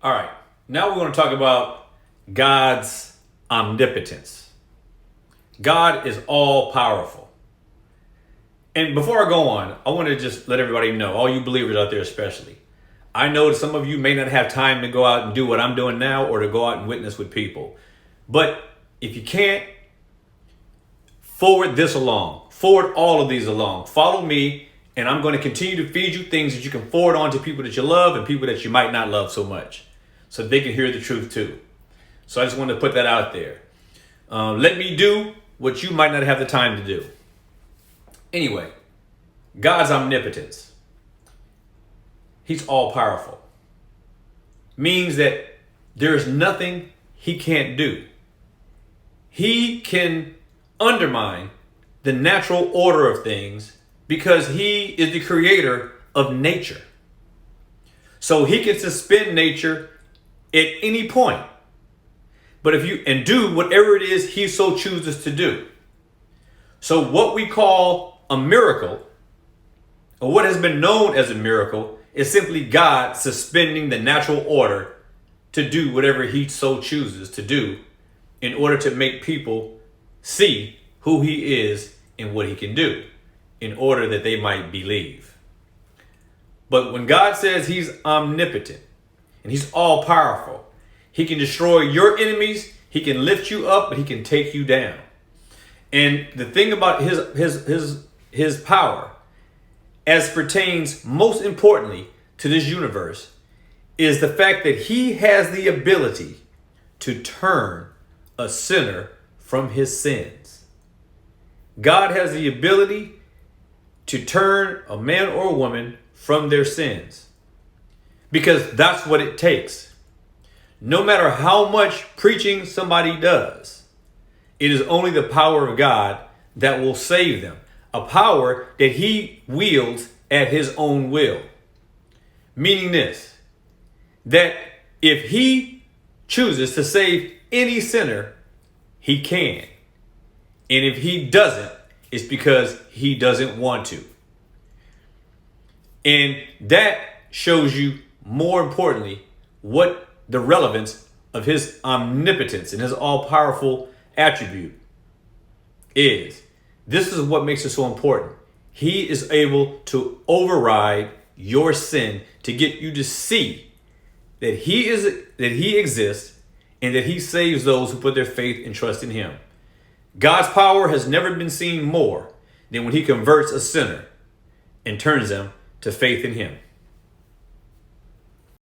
All right, now we're going to talk about God's omnipotence. God is all powerful. And before I go on, I want to just let everybody know, all you believers out there especially, I know that some of you may not have time to go out and do what I'm doing now or to go out and witness with people. But if you can't, forward this along. Forward all of these along. Follow me, and I'm going to continue to feed you things that you can forward on to people that you love and people that you might not love so much, so they can hear the truth too. So I just wanted to put that out there. Let me do what you might not have the time to do. Anyway, God's omnipotence. He's all powerful. Means that there's nothing he can't do. He can undermine the natural order of things because he is the creator of nature. So he can suspend nature at any point. But if you and do whatever it is he so chooses to do. So what we call a miracle, or what has been known as a miracle, is simply God suspending the natural order to do whatever he so chooses to do in order to make people see who he is and what he can do in order that they might believe. But when God says he's omnipotent and he's all powerful, he can destroy your enemies, he can lift you up, but he can take you down. And the thing about his power, as pertains most importantly to this universe, is the fact that he has the ability to turn a sinner from his sins. God has the ability to turn a man or a woman from their sins, because that's what it takes. No matter how much preaching somebody does, it is only the power of God that will save them. A power that he wields at his own will. Meaning this, that if he chooses to save any sinner, he can. And if he doesn't, it's because he doesn't want to. And that shows you, more importantly, what the relevance of his omnipotence and his all-powerful attribute is. This is what makes it so important. He is able to override your sin to get you to see that he exists and that he saves those who put their faith and trust in him. God's power has never been seen more than when he converts a sinner and turns them to faith in him.